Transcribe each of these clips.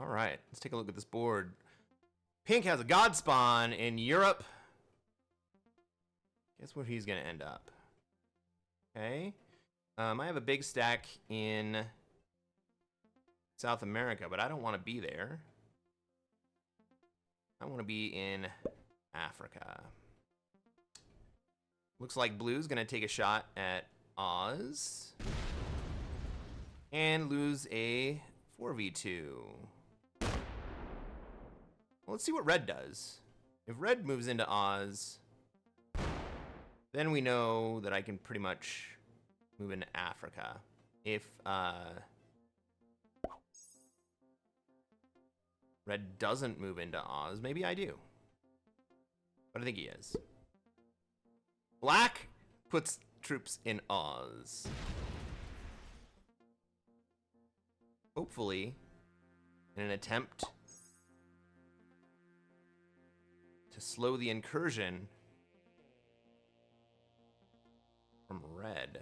All right, let's take a look at this board. Pink has a God Spawn in Europe. Guess where he's going to end up. Okay. I have a big stack in South America, but I don't want to be there. I want to be in Africa. Looks like Blue's going to take a shot at Oz and lose a 4v2. Well, let's see what Red does. If Red moves into Oz, then we know that I can pretty much move into Africa. If Red doesn't move into Oz, maybe I do. But I think he is. Black puts troops in Oz. Hopefully, in an attempt to slow the incursion from Red.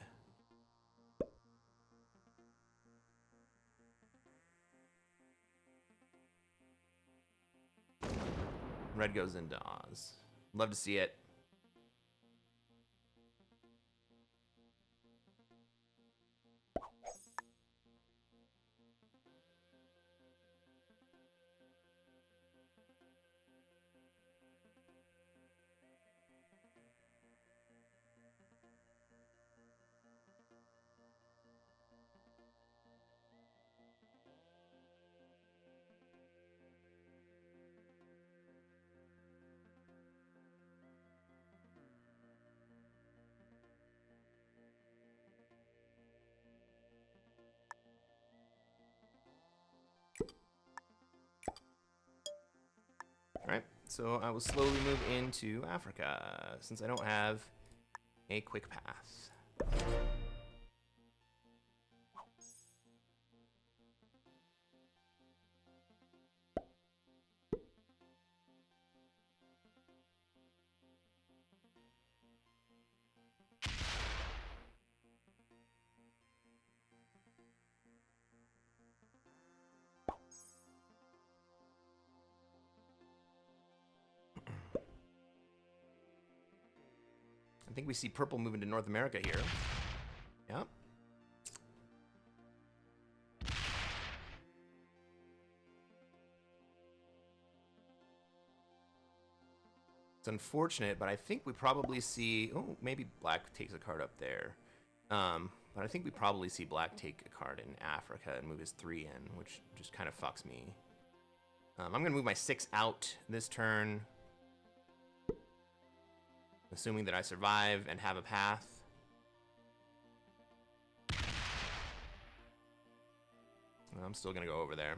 Red goes into Oz. Love to see it. Alright, so I will slowly move into Africa, since I don't have a quick path. I think we see purple moving to North America here. Yep. It's unfortunate, but I think we probably see... Oh, maybe black takes a card up there. But I think we probably see black take a card in Africa and move his 3 in, which just kind of fucks me. I'm going to move my 6 out this turn, assuming that I survive and have a path. I'm still going to go over there.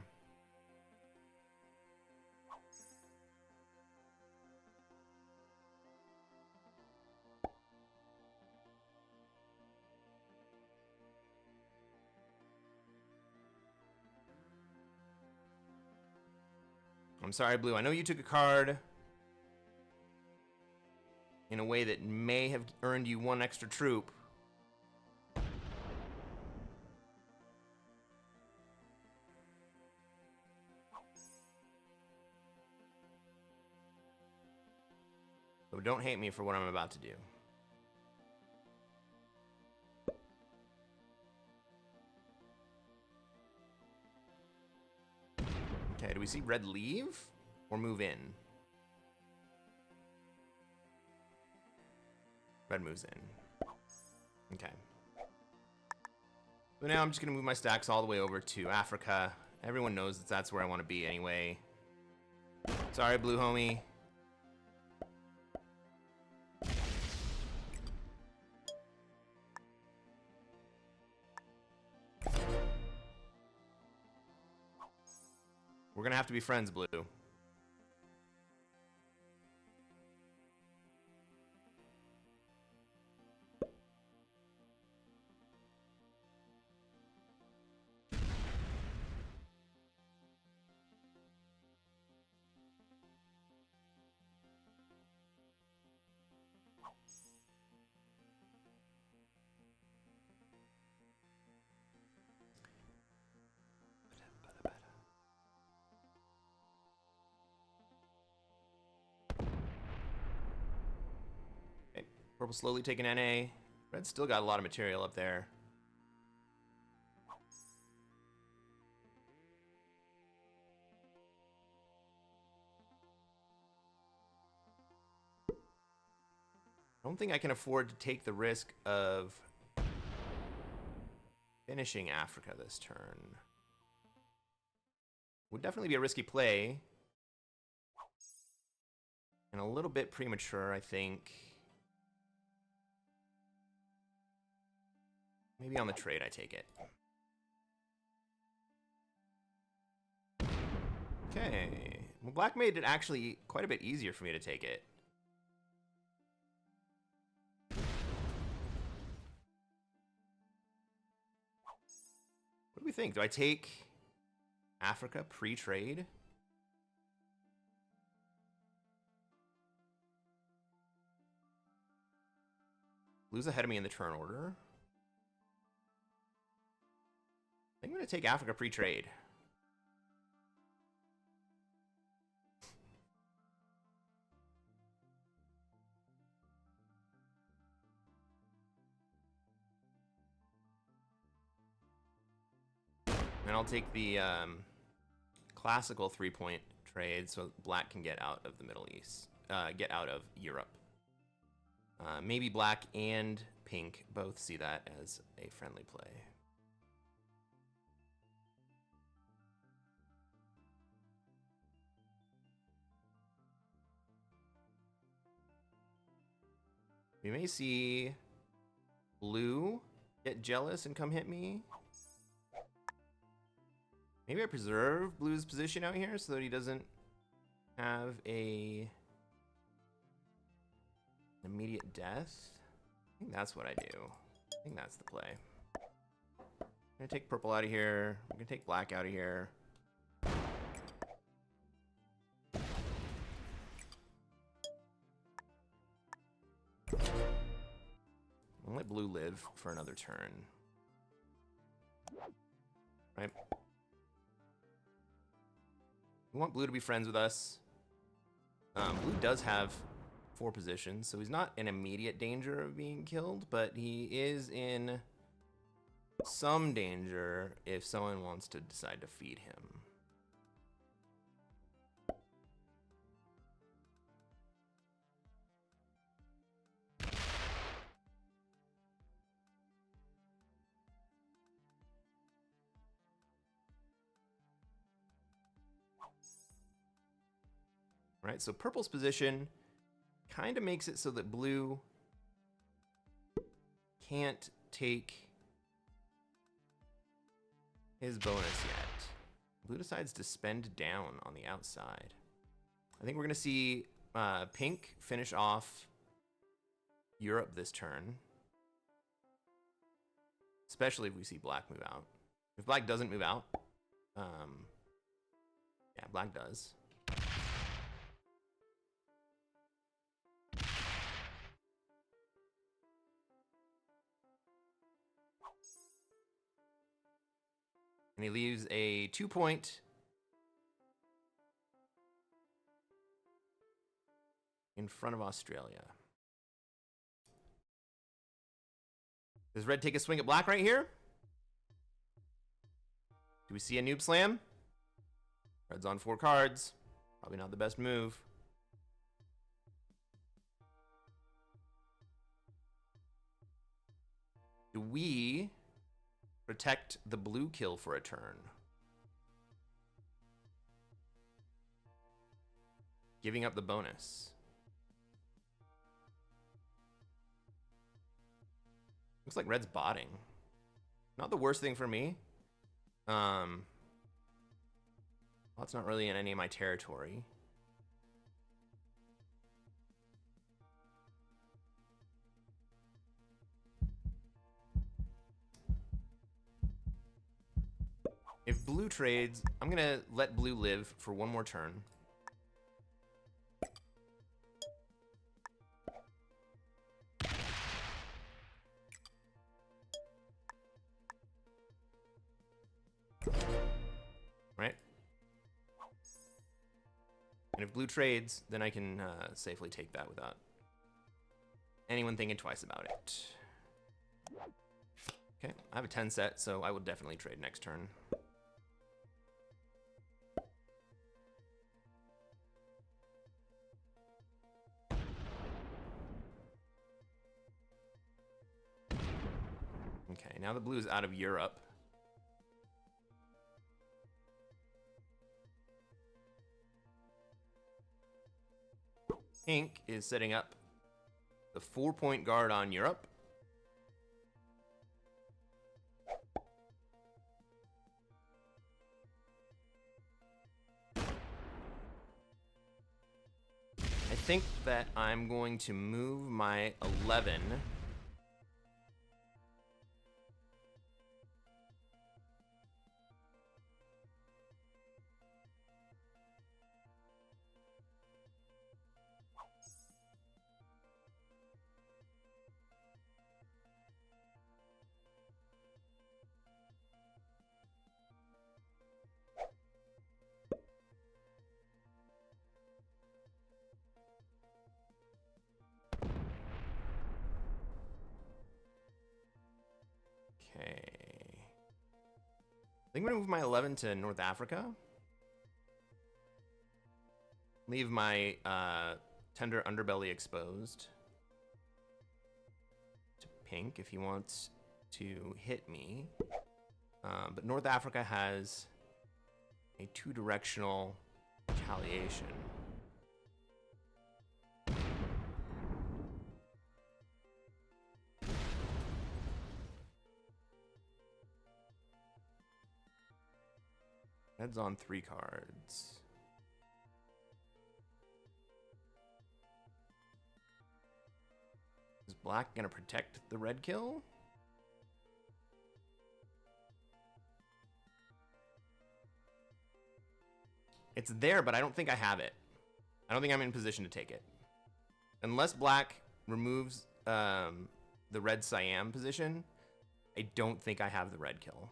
I'm sorry, Blue. I know you took a card in a way that may have earned you 1 extra troop. So don't hate me for what I'm about to do. Okay, do we see red leave or move in? Red moves in. Okay. So now I'm just going to move my stacks all the way over to Africa. Everyone knows that that's where I want to be anyway. Sorry, blue homie. We're going to have to be friends, blue. Purple slowly taking NA. Red's still got a lot of material up there. I don't think I can afford to take the risk of finishing Africa this turn. Would definitely be a risky play. And a little bit premature, I think. Maybe on the trade I take it. Okay. Well, black made it actually quite a bit easier for me to take it. What do we think? Do I take Africa pre-trade? Blue's ahead of me in the turn order. I think I'm going to take Africa pre-trade. And I'll take the classical 3-point trade so black can get out of the Middle East, get out of Europe. Maybe black and pink both see that as a friendly play. We may see blue get jealous and come hit me. Maybe I preserve blue's position out here so that he doesn't have a immediate death. I think that's what I do. I think that's the play. I'm gonna take purple out of here. I'm gonna take black out of here. I'll let blue live for another turn. Right? We want blue to be friends with us. Blue does have 4 positions, so he's not in immediate danger of being killed, but he is in some danger if someone wants to decide to feed him. Right, so purple's position kind of makes it so that blue can't take his bonus yet. Blue decides to spend down on the outside. I think we're going to see pink finish off Europe this turn, especially if we see black move out. If black doesn't move out, yeah, black does. And he leaves a 2-point in front of Australia. Does red take a swing at black right here? Do we see a noob slam? Red's on 4 cards. Probably not the best move. Do we protect the blue kill for a turn? Giving up the bonus. Looks like red's botting. Not the worst thing for me. Well, it's not really in any of my territory. If blue trades, I'm gonna let blue live for 1 more turn. Right? And if blue trades, then I can safely take that without anyone thinking twice about it. Okay, I have a 10 set, so I will definitely trade next turn. Okay, now the blue is out of Europe. Pink is setting up the 4-point guard on Europe. I think that I'm going to move my 11 Okay. I think I'm gonna move my 11 to North Africa. Leave my tender underbelly exposed to pink if he wants to hit me. But North Africa has a 2-directional retaliation. Red's on 3 cards. Is black gonna protect the red kill? It's there, but I don't think I have it. I don't think I'm in position to take it. Unless black removes the red Siam position, I don't think I have the red kill.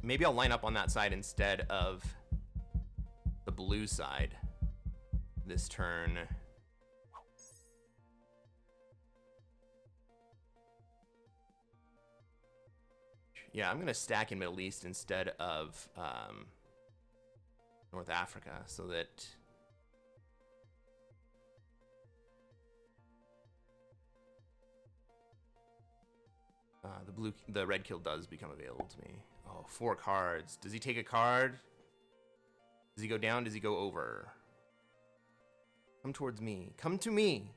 Maybe I'll line up on that side instead of the blue side this turn. Yeah, I'm gonna stack in Middle East instead of North Africa so that the red kill does become available to me. Oh, 4 cards. Does he take a card? Does he go down? Does he go over? Come towards me. Come to me.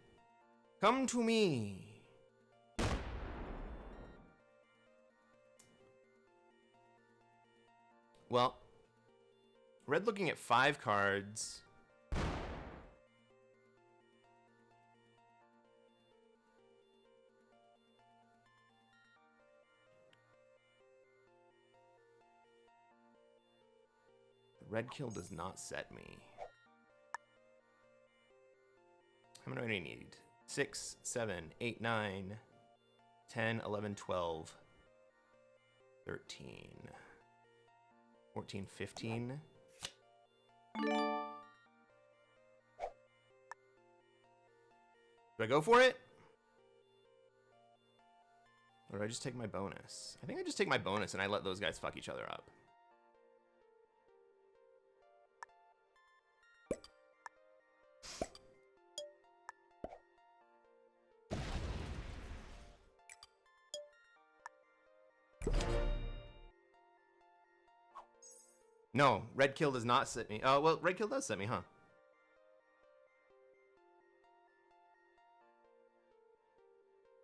Come to me. Well, red looking at 5 cards. Red kill does not set me. How many do I need? 6, 7, 8, 9, 10, 11, 12, 13, 14, 15. Do I go for it? Or do I just take my bonus? I think I just take my bonus and I let those guys fuck each other up. No, red kill does not set me. Oh, well, red kill does set me, huh?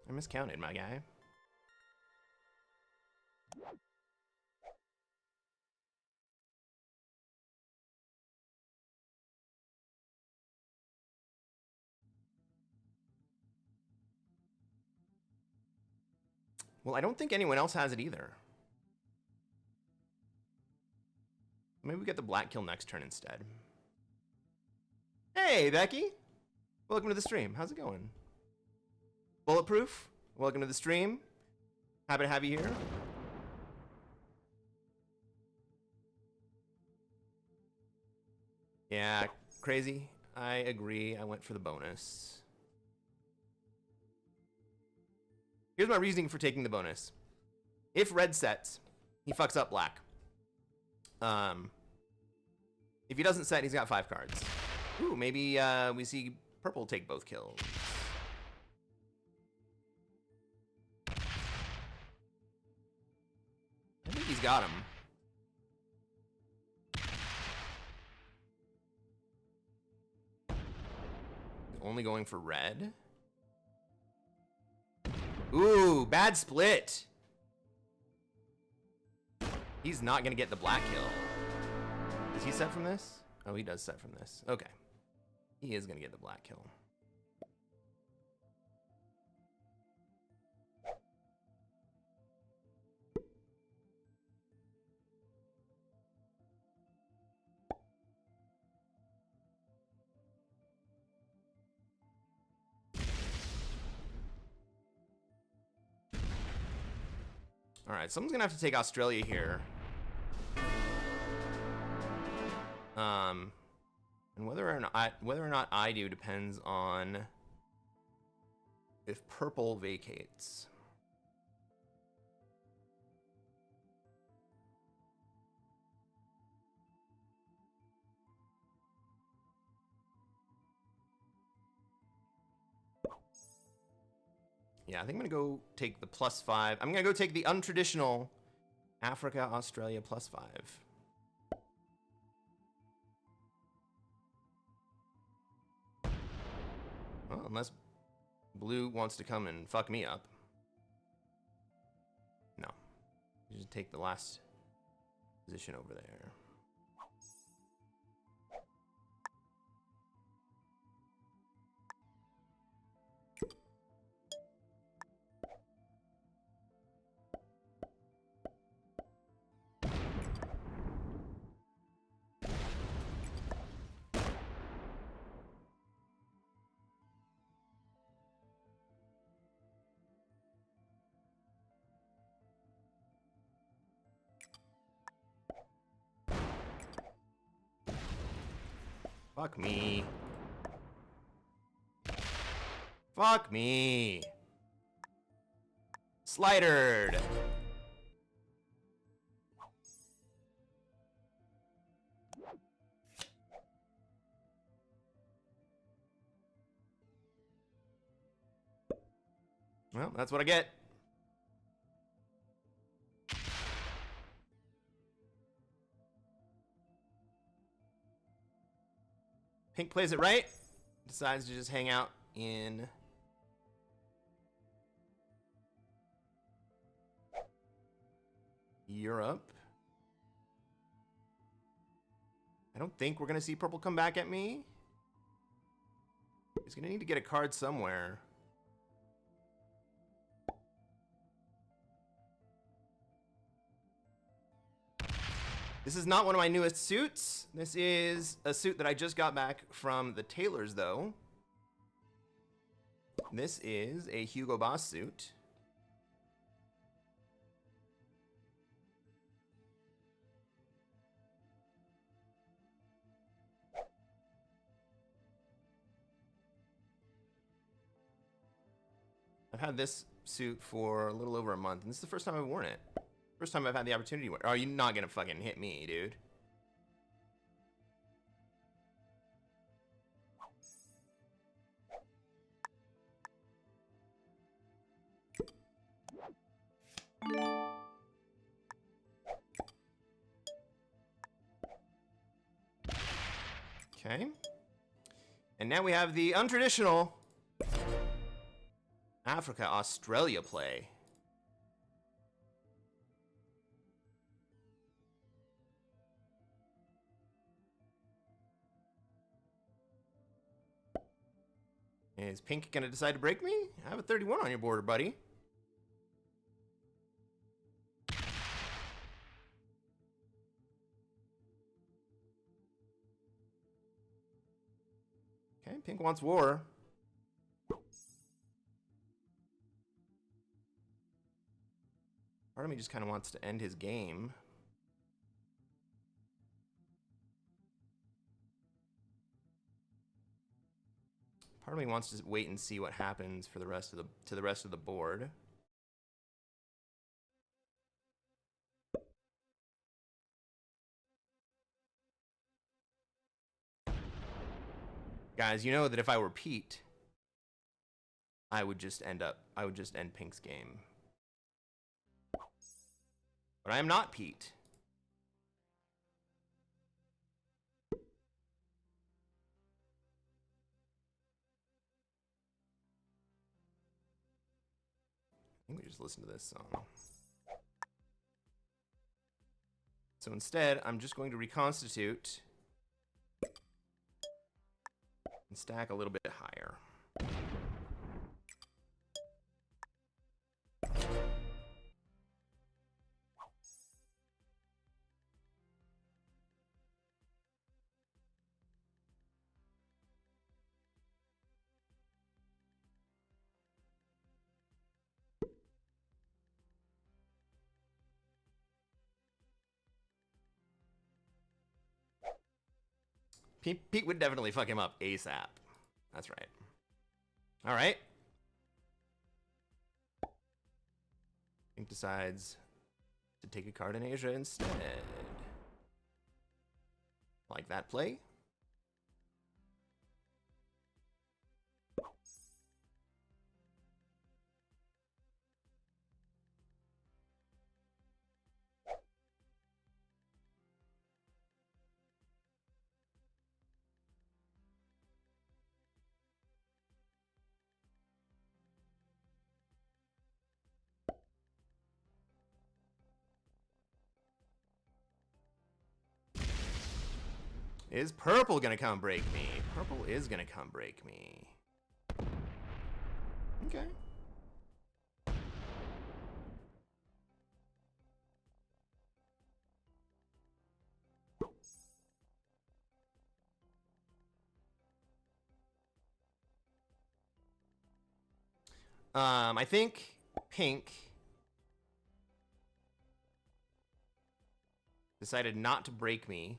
I miscounted, my guy. Well, I don't think anyone else has it either. Maybe we get the black kill next turn instead. Hey, Becky! Welcome to the stream. How's it going? Bulletproof, welcome to the stream. Happy to have you here. Yeah, crazy. I agree. I went for the bonus. Here's my reasoning for taking the bonus. If red sets, he fucks up black. If he doesn't set, he's got 5 cards. Ooh, maybe we see purple take both kills. I think he's got him. Only going for red. Ooh, bad split. He's not going to get the black kill. Is he set from this? Oh, he does set from this. Okay. He is going to get the black kill. All right, someone's going to have to take Australia here. And whether or not I do depends on if purple vacates. Yeah, I think I'm gonna go take the +5. I'm gonna go take the untraditional Africa, Australia +5. Well, unless blue wants to come and fuck me up. No. You just take the last position over there. Fuck me. Fuck me. Slidered. Well, that's what I get. Pink plays it right. Decides to just hang out in Europe. I don't think we're going to see purple come back at me. He's going to need to get a card somewhere. This is not one of my newest suits. This is a suit that I just got back from the tailors, though. This is a Hugo Boss suit. I've had this suit for a little over a month, and this is the first time I've worn it. First time I've had the opportunity to wear it. Oh, you're not gonna fucking hit me, dude. Okay. And now we have the untraditional Africa, Australia play. Is pink gonna decide to break me? I have a 31 on your board, buddy. Okay, pink wants war. Part of me just kind of wants to end his game. Part of me wants to wait and see what happens for the rest of the board. Guys, you know that if I were Pete, I would just end Pink's game. But I am not Pete. I think we just listen to this song. So instead, I'm just going to reconstitute and stack a little bit higher. Pete would definitely fuck him up ASAP. That's right. All right. Pink decides to take a card in Asia instead. Like that play. Is purple gonna come break me? Purple is gonna come break me. Okay. I think Pink decided not to break me.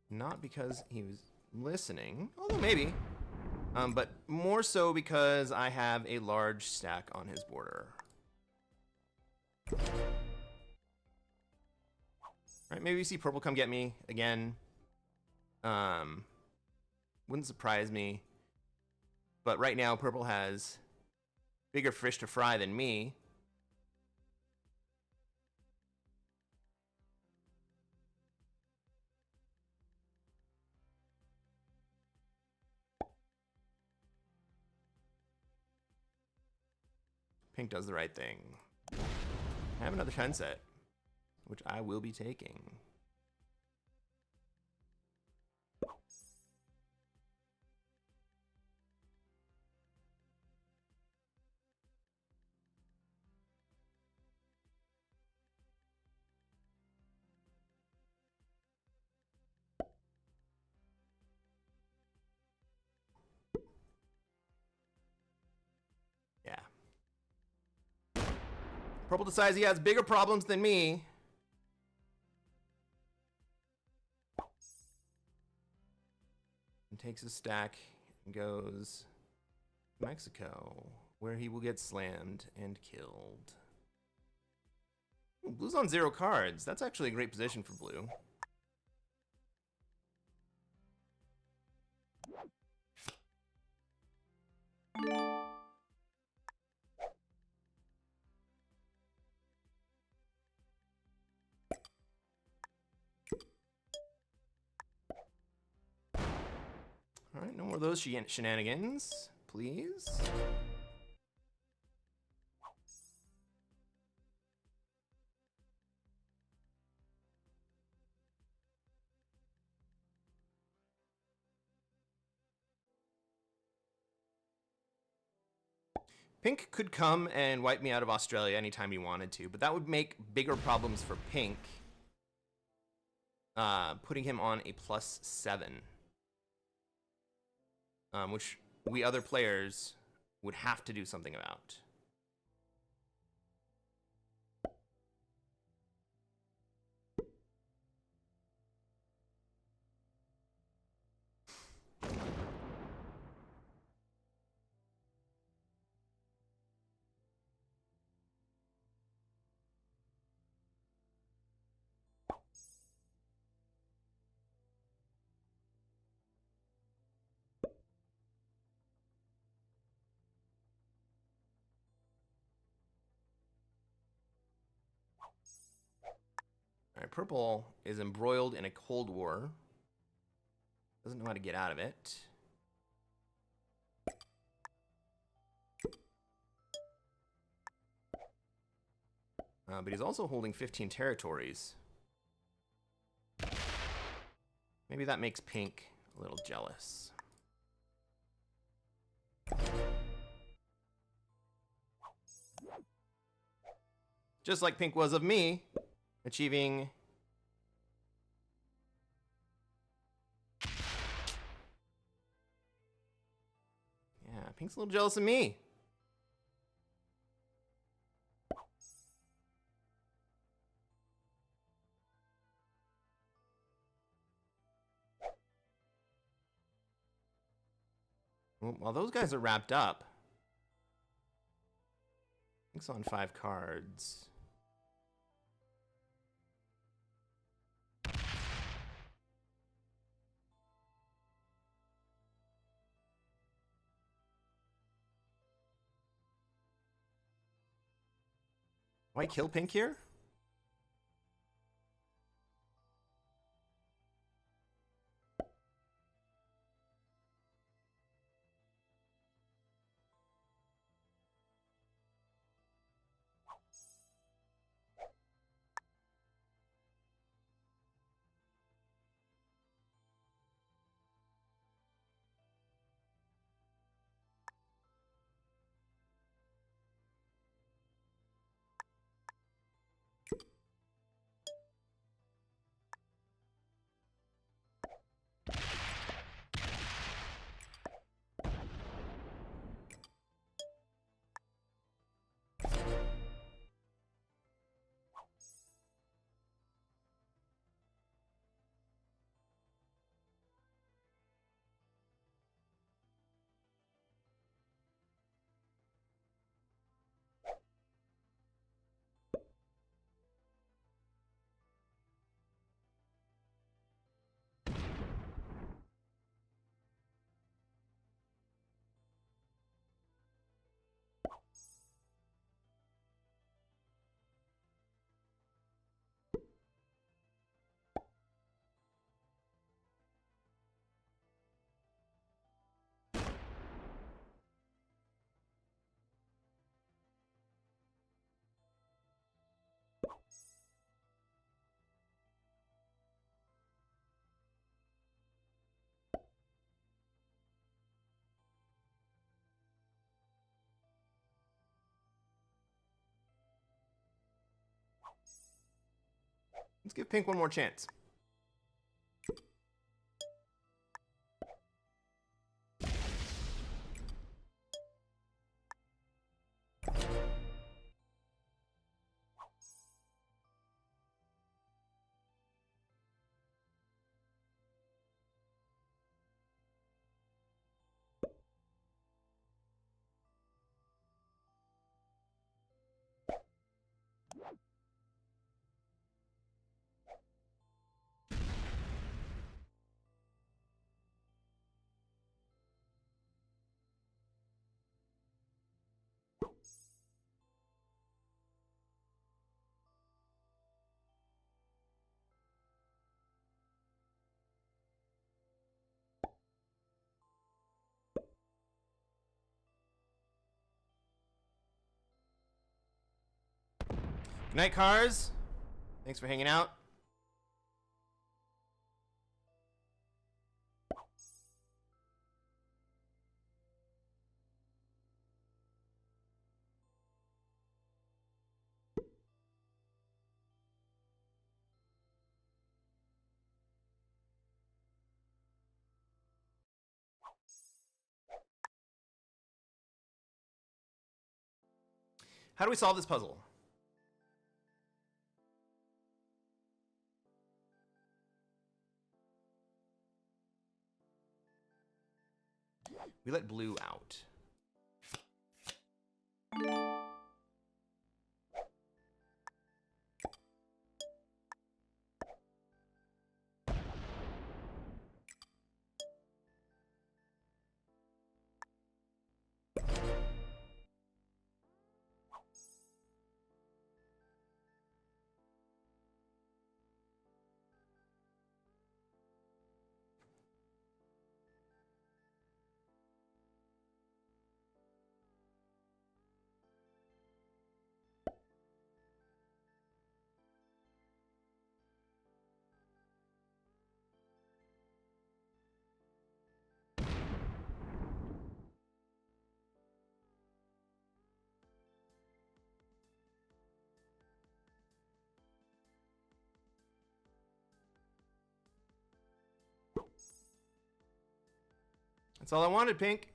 Not because he was listening, although maybe, but more so because I have a large stack on his border. All right, maybe you see purple come get me again. Wouldn't surprise me. But right now, purple has bigger fish to fry than me. Pink does the right thing. I have another 10 set, which I will be taking. Purple decides he has bigger problems than me. And takes his stack and goes to Mexico, where he will get slammed and killed. Ooh, blue's on 0 cards. That's actually a great position for blue. Alright, no more of those shenanigans, please. Pink could come and wipe me out of Australia anytime he wanted to, but that would make bigger problems for Pink, putting him on a +7. Which we other players would have to do something about. All right, purple is embroiled in a cold war. Doesn't know how to get out of it. But he's also holding 15 territories. Maybe that makes pink a little jealous. Just like pink was of me, achieving... Yeah, pink's a little jealous of me. Well, while those guys are wrapped up, pink's on 5 cards. Why kill pink here? Let's give pink one more chance. Good night, Cars. Thanks for hanging out. How do we solve this puzzle? We let blue out. That's all I wanted, pink.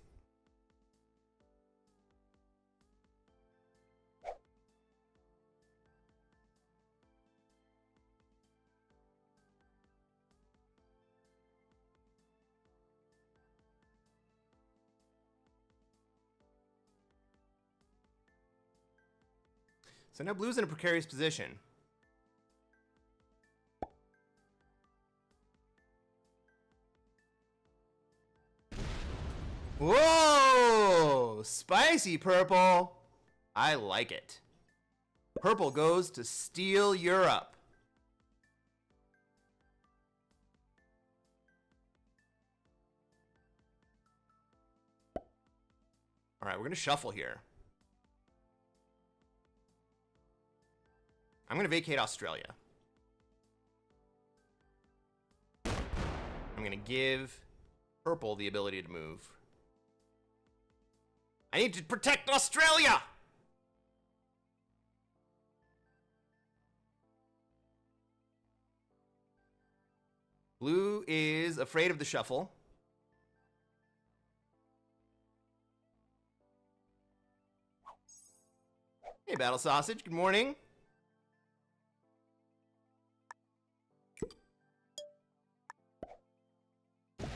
So now blue's in a precarious position. Whoa! Spicy purple. I like it. Purple goes to steal Europe. All right, we're going to shuffle here. I'm going to vacate Australia. I'm going to give purple the ability to move. I need to protect Australia! Blue is afraid of the shuffle. Hey, Battle Sausage, good morning. All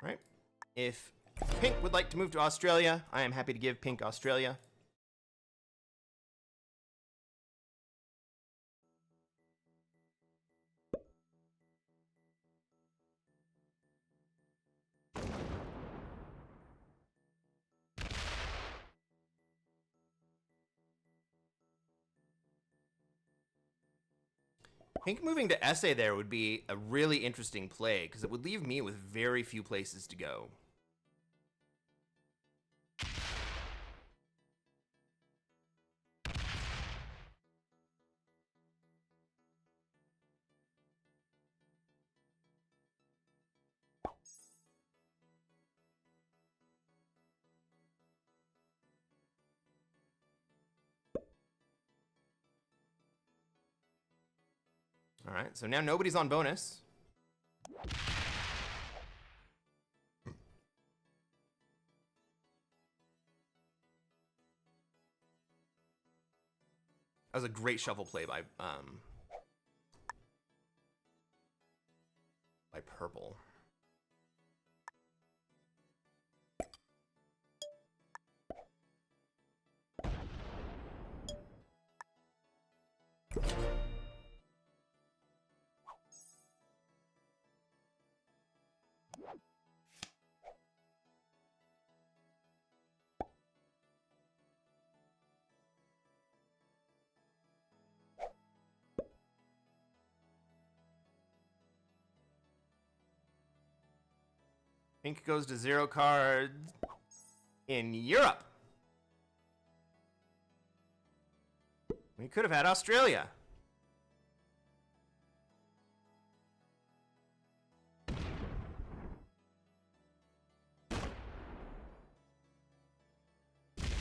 right. If pink would like to move to Australia, I am happy to give pink Australia. Pink moving to SA there would be a really interesting play because it would leave me with very few places to go. All right, so now nobody's on bonus. That was a great shuffle play by purple. Pink goes to 0 cards in Europe. We could have had Australia.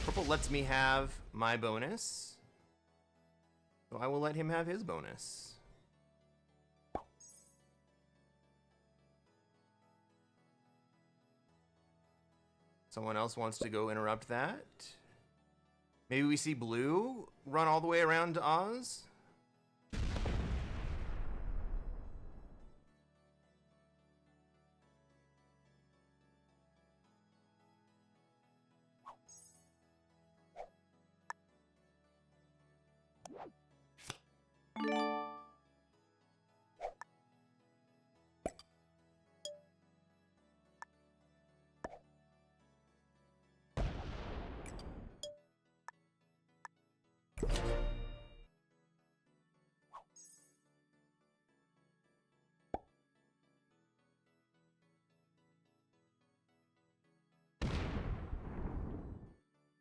Purple lets me have my bonus, so I will let him have his bonus. Someone else wants to go interrupt that. Maybe we see blue run all the way around to Oz.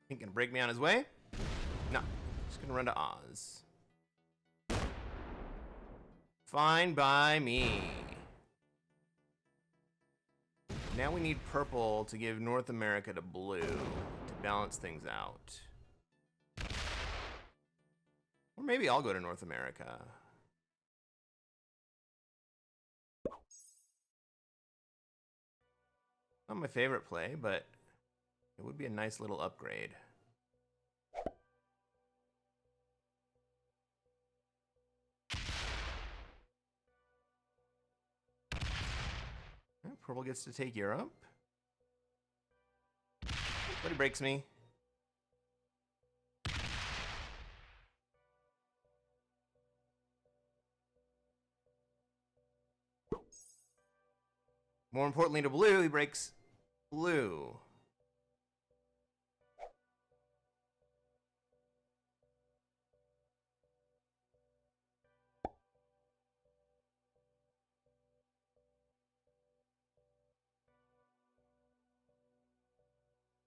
Pink gonna break me on his way? No, just gonna run to Oz. Fine by me. Now we need purple to give North America to blue to balance things out. Or maybe I'll go to North America. Not my favorite play, but it would be a nice little upgrade. Purple gets to take Europe. But he breaks me. More importantly to blue, he breaks blue.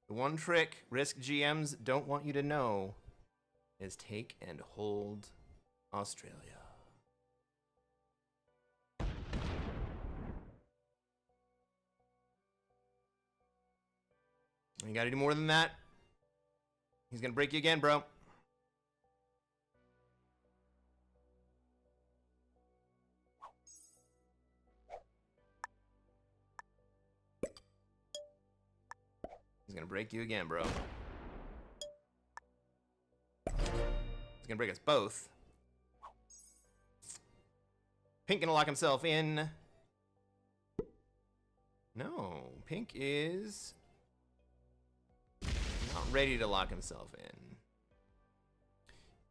The one trick Risk GMs don't want you to know is take and hold Australia. You gotta do more than that. He's gonna break you again, bro. He's gonna break you again, bro. He's gonna break us both. Pink gonna lock himself in. No, Pink is not ready to lock himself in.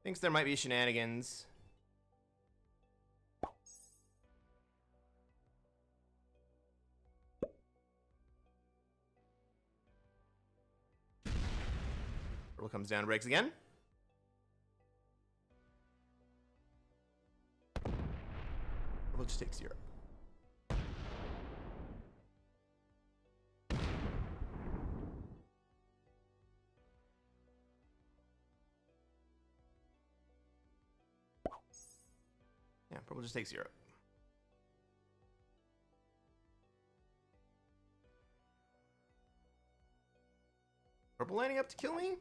Thinks there might be shenanigans. Purple comes down and breaks again. Purple just takes 0. Yeah, purple just takes 0. Purple lining up to kill me?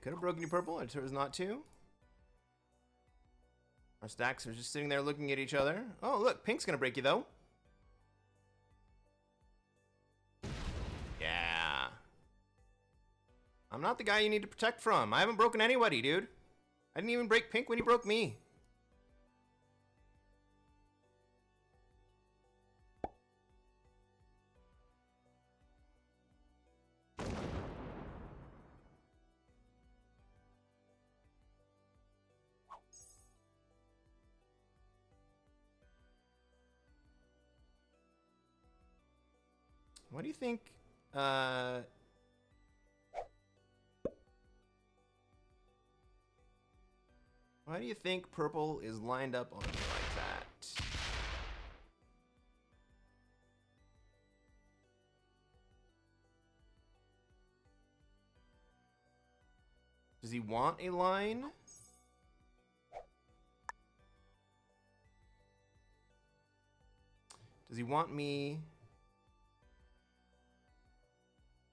Could have broken you purple, I chose not to. Our stacks are just sitting there looking at each other. Oh, look, Pink's gonna break you though. Yeah. I'm not the guy you need to protect from. I haven't broken anybody, dude. I didn't even break Pink when he broke me. What do you think? Why do you think purple is lined up on me like that? Does he want a line? Does he want me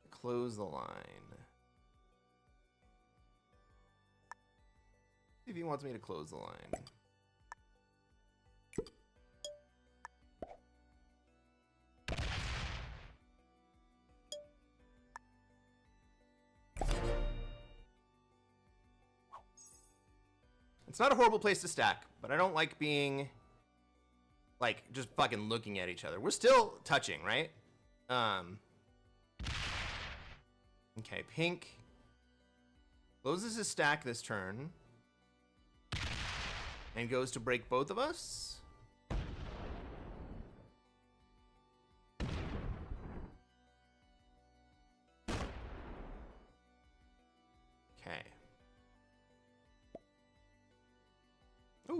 to close the line? See if he wants me to close the line. It's not a horrible place to stack, but I don't like being, like, just fucking looking at each other. We're still touching, right? Okay, Pink closes his stack this turn and goes to break both of us.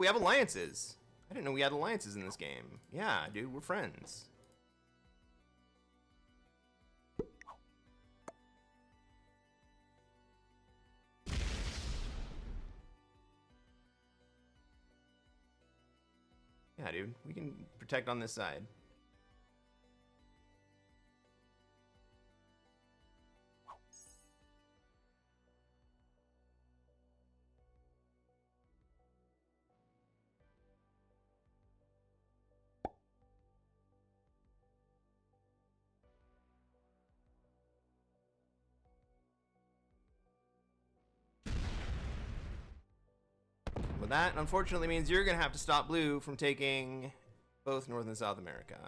we have alliances. I didn't know we had alliances in this game. Yeah, dude, we're friends. Yeah, dude, we can protect on this side. Well, that unfortunately means you're going to have to stop blue from taking both North and South America.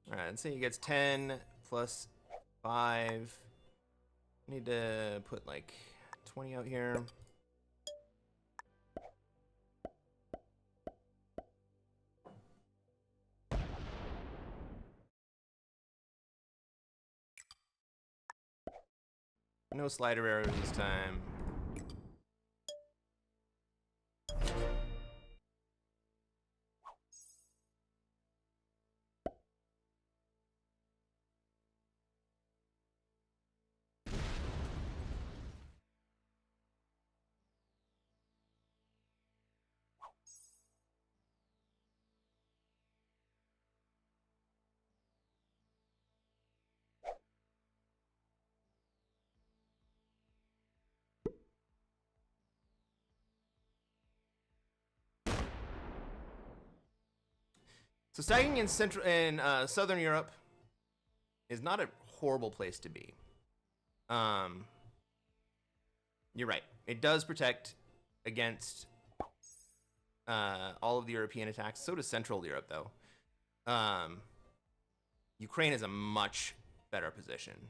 Alright, let's say he gets 10 plus 5. Need to put like 20 out here. No slider errors this time. So stacking in Southern Europe is not a horrible place to be. You're right. It does protect against all of the European attacks. So does Central Europe, though. Ukraine is a much better position.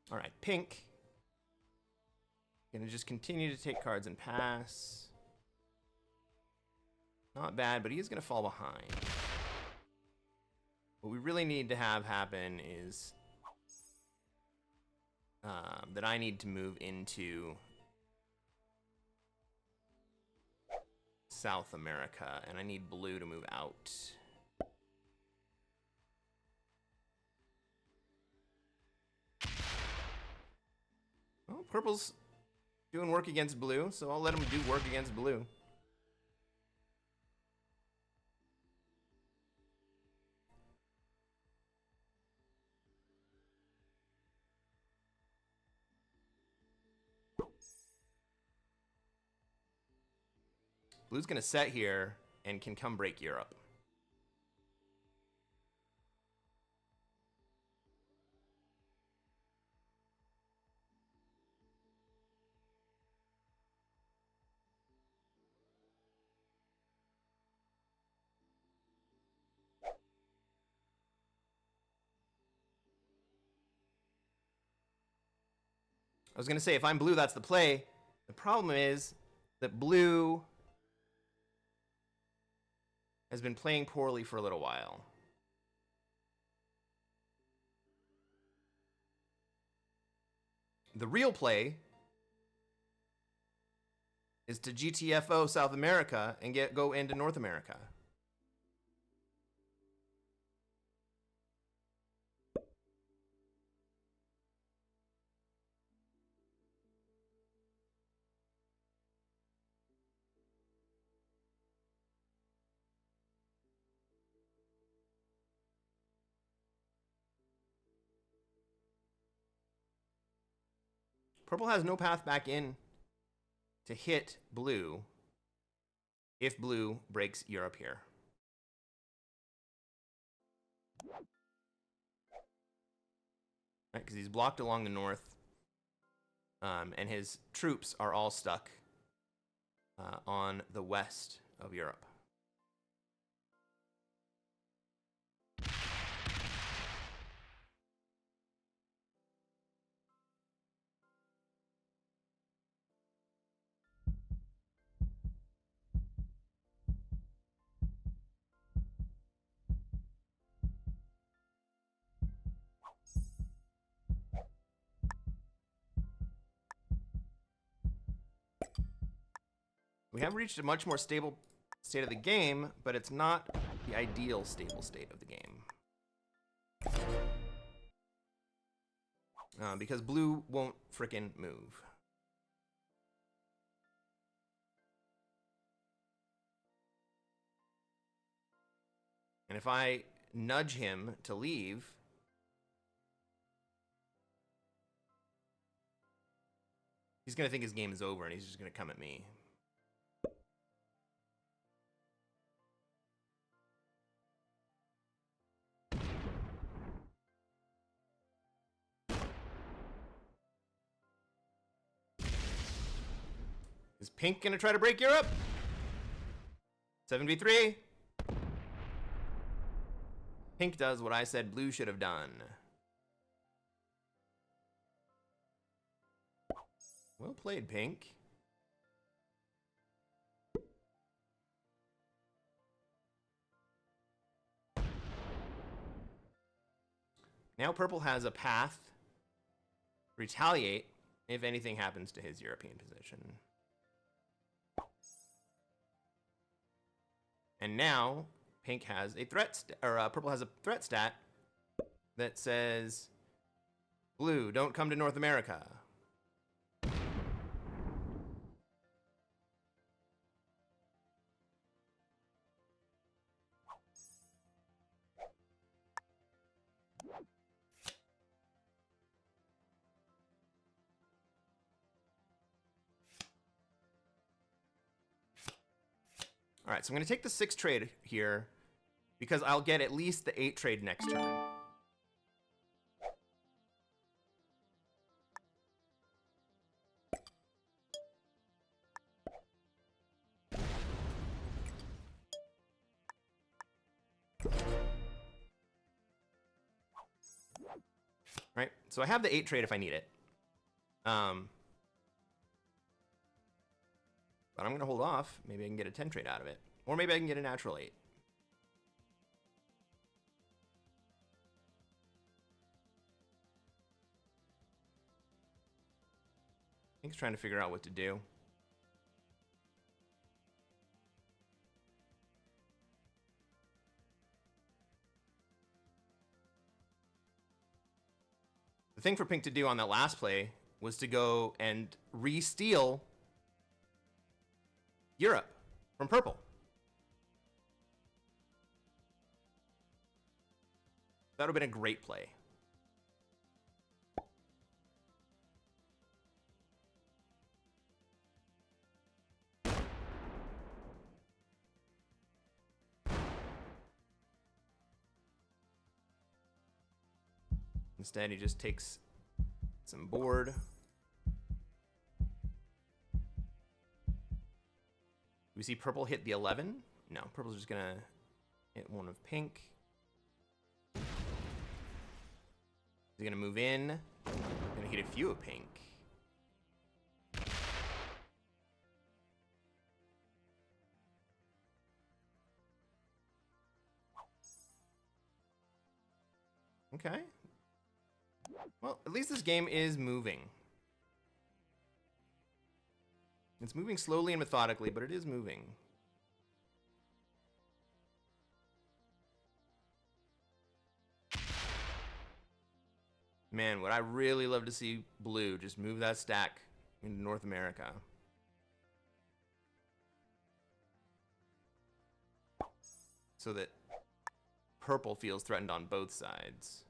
All right, pink. Gonna just continue to take cards and pass. Not bad, but he is gonna fall behind. What we really need to have happen is that I need to move into South America, and I need blue to move out. Well, purple's doing work against blue, so I'll let him do work against blue. Blue's gonna set here and can come break Europe. I was gonna say, if I'm blue, that's the play. The problem is that blue has been playing poorly for a little while. The real play is to GTFO South America and go into North America. Purple has no path back in to hit blue. if blue breaks Europe here. Right, because he's blocked along the north, and his troops are all stuck on the west of Europe. We have reached a much more stable state of the game, but it's not the ideal stable state of the game. Because blue won't frickin' move. And if I nudge him to leave, he's going to think his game is over and he's just going to come at me. Is pink going to try to break Europe? 7v3. Pink does what I said blue should have done. Well played, pink. Now purple has a path to retaliate if anything happens to his European position. And now pink has a threat, purple has a threat stat that says, blue, don't come to North America. All right, so I'm going to take the 6 trade here because I'll get at least the 8 trade next turn. Right, so I have the 8 trade if I need it. But I'm going to hold off. Maybe I can get a 10 trade out of it. Or maybe I can get a natural 8. Pink's trying to figure out what to do. The thing for pink to do on that last play was to go and re-steal Europe from purple. That would have been a great play. Instead, he just takes some board. We see purple hit the 11. No, purple's just gonna hit one of pink. He's gonna move in. Gonna hit a few of pink. Okay. Well, at least this game is moving. It's moving slowly and methodically, but it is moving. Man, would I really love to see blue just move that stack into North America. So that purple feels threatened on both sides.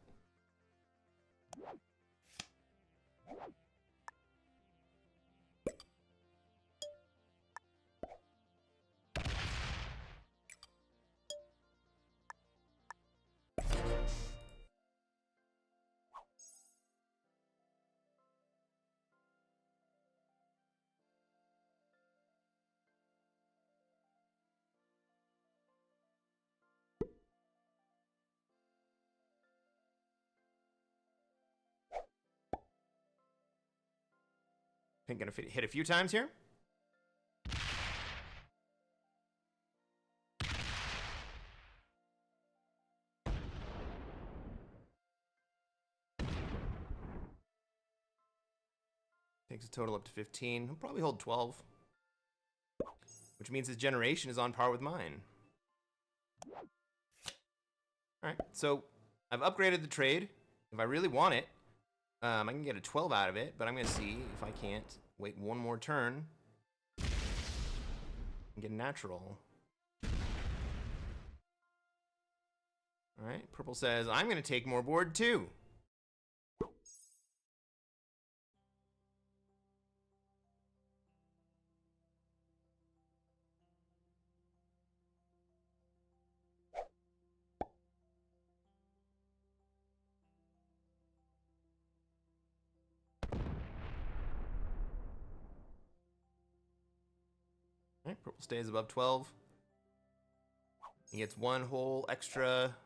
Pink gonna hit a few times here. Takes a total up to 15. He'll probably hold 12. Which means his generation is on par with mine. Alright, so I've upgraded the trade. If I really want it, I can get a 12 out of it, but I'm going to see if I can't wait one more turn and get a natural. Alright, purple says, I'm going to take more board too. Alright, purple stays above 12. He gets one whole extra.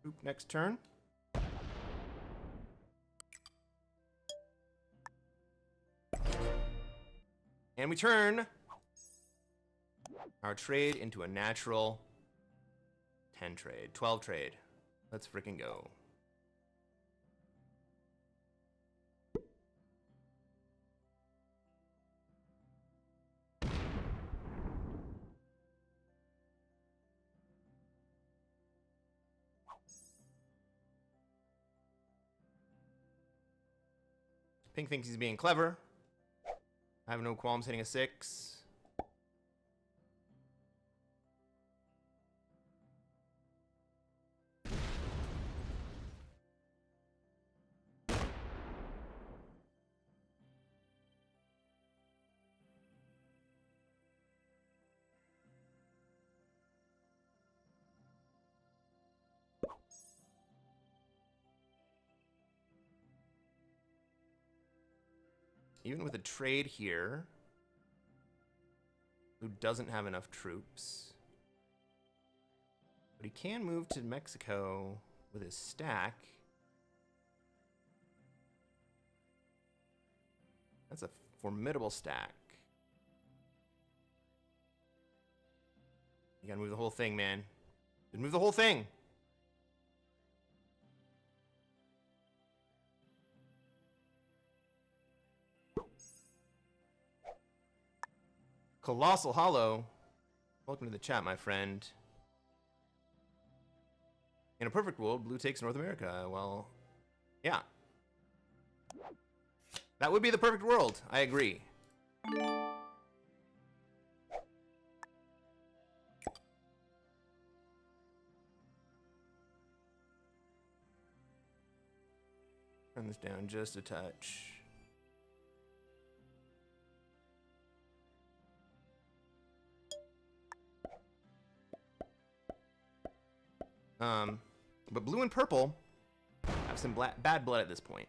Oop, next turn. And we turn our trade into a natural 10 trade, 12 trade. Let's freaking go. Pink thinks he's being clever. I have no qualms hitting a 6. Even with a trade here, who doesn't have enough troops, but he can move to Mexico with his stack. That's a formidable stack. You gotta move the whole thing, man. Move the whole thing. Colossal Hollow, welcome to the chat, my friend. In a perfect world, blue takes North America. Well, yeah. That would be the perfect world. I agree. Turn this down just a touch. But blue and purple have some bad blood at this point.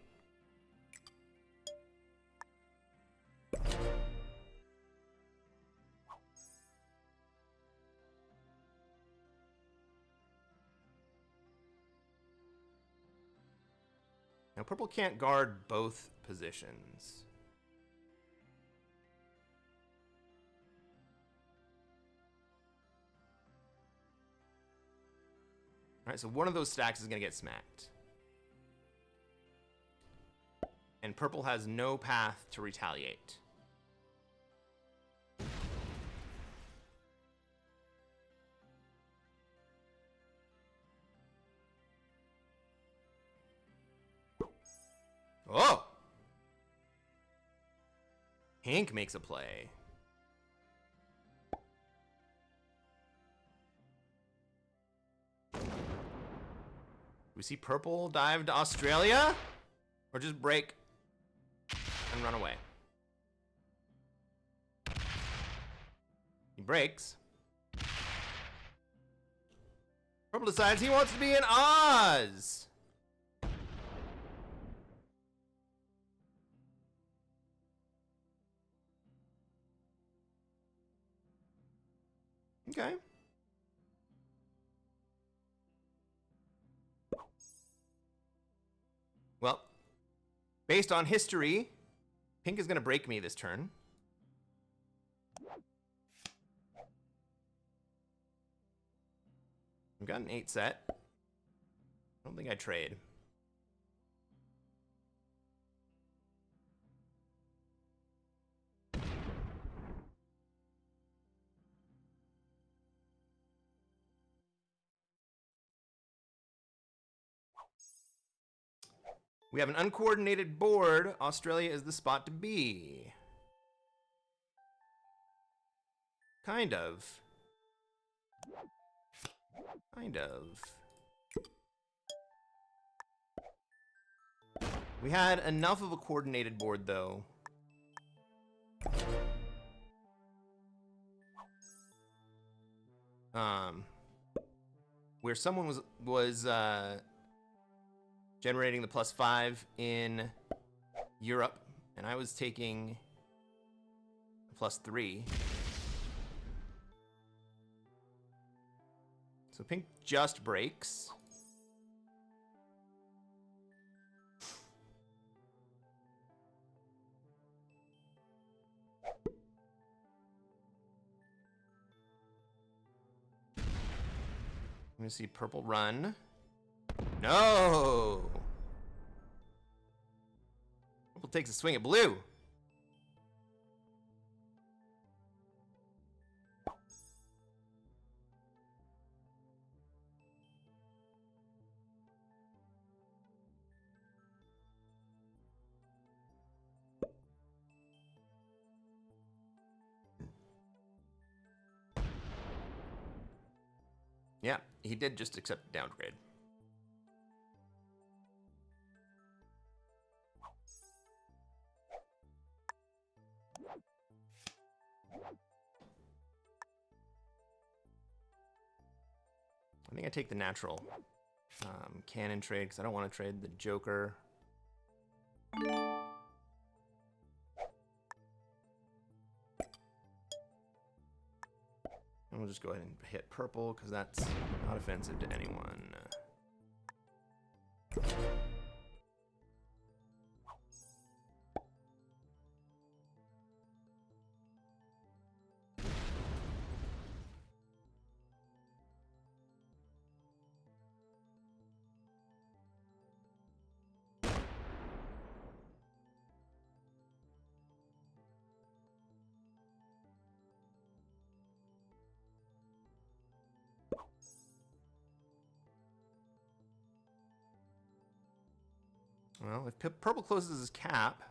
Now purple can't guard both positions. Alright, so one of those stacks is going to get smacked. And purple has no path to retaliate. Oh! Hank makes a play. We see purple dive to Australia? Or just break and run away? He breaks. Purple decides he wants to be in Oz! Okay. Based on history, pink is going to break me this turn. I've got an 8 set. I don't think I trade. We have an uncoordinated board. Australia is the spot to be. Kind of. Kind of. We had enough of a coordinated board, though. Where someone was generating the +5 in Europe, and I was taking +3. So pink just breaks. I'm gonna see purple run. No! Purple takes a swing at blue. Yeah, he did just accept downgrade. I think I take the natural cannon trade because I don't want to trade the Joker. And we'll just go ahead and hit purple because that's not offensive to anyone. Well, if purple closes his cap,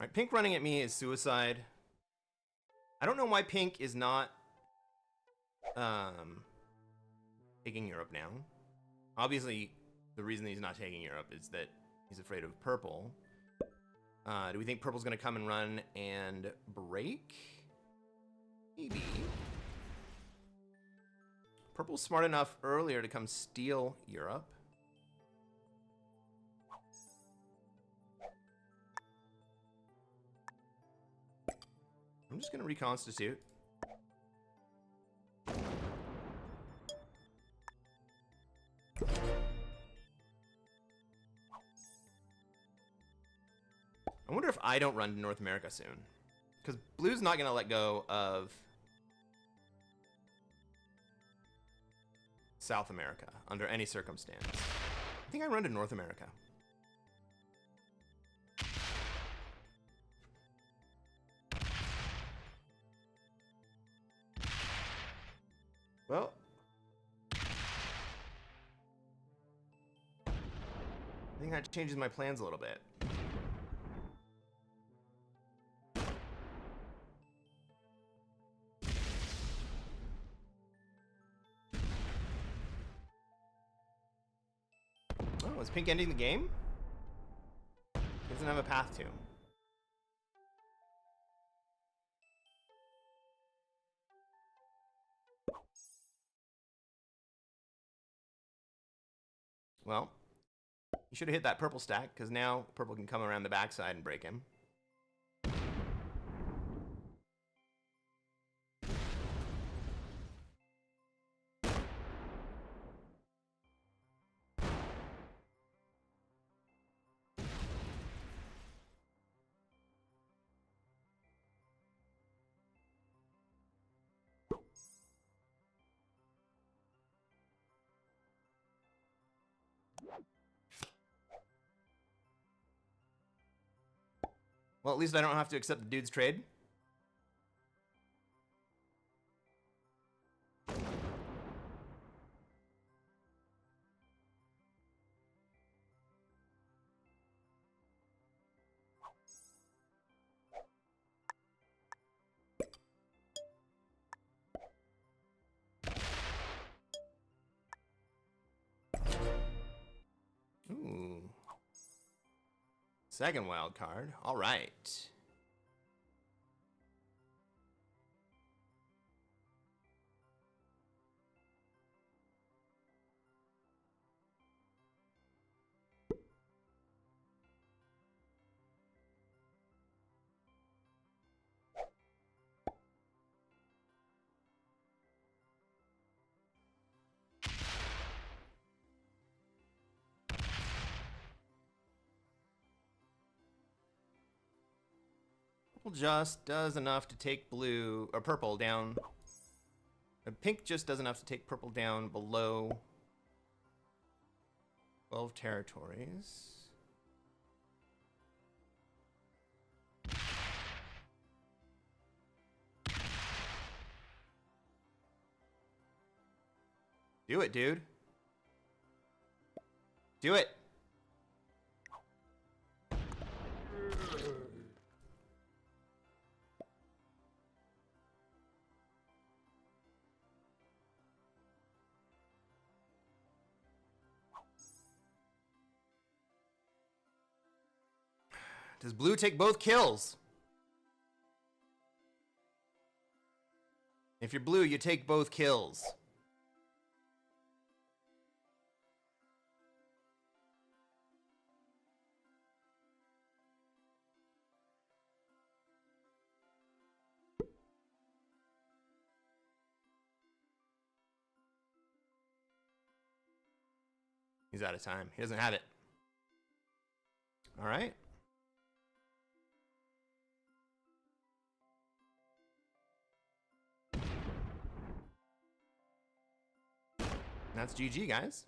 right, pink running at me is suicide. I don't know why pink is not taking Europe now. Obviously, the reason he's not taking Europe is that he's afraid of purple. Do we think purple's going to come and run and break? Maybe. Purple's smart enough earlier to come steal Europe. I'm just going to reconstitute. I wonder if I don't run to North America soon. Because blue's not going to let go of South America under any circumstance. I think I run to North America. Well, I think that changes my plans a little bit. is pink ending the game? He doesn't have a path to. Well, you should have hit that purple stack, because now purple can come around the backside and break him. Well, at least I don't have to accept the dude's trade. Ooh. Second wild card. All right. Purple just does enough to take blue, or purple down. Pink just does enough to take purple down below 12 territories. Do it, dude. Do it. Does blue take both kills? If you're blue, you take both kills. He's out of time. He doesn't have it. All right. That's GG, guys.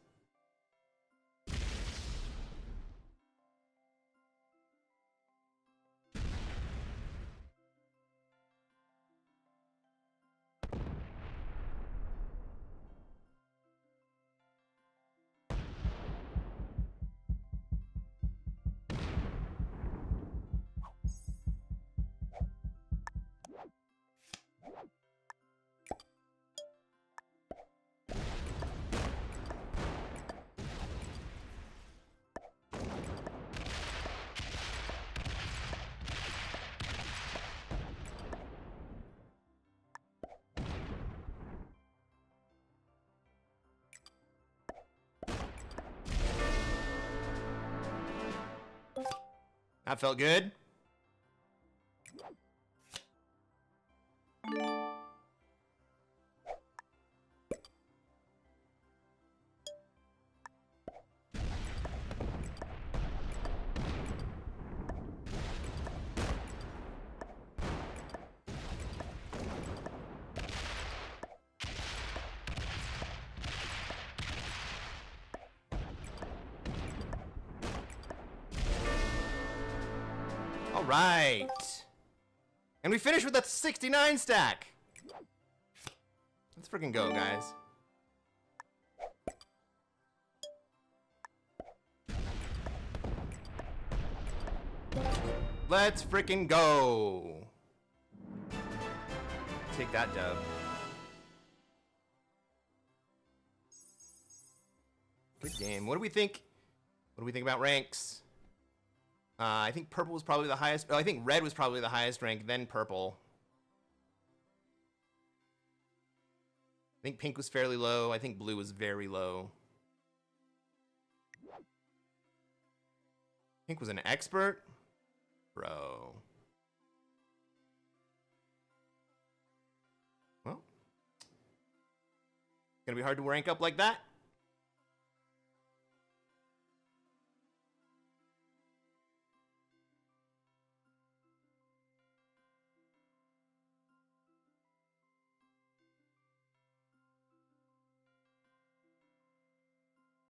That felt good. All right. And we finished with a 69 stack. Let's freaking go, guys. Let's freaking go. Take that dub. Good game. What do we think What do we think about ranks? I think purple was probably the highest. Oh, I think red was probably the highest rank, then purple. I think pink was fairly low. I think blue was very low. Pink was an expert? Bro. Well. It's gonna be hard to rank up like that.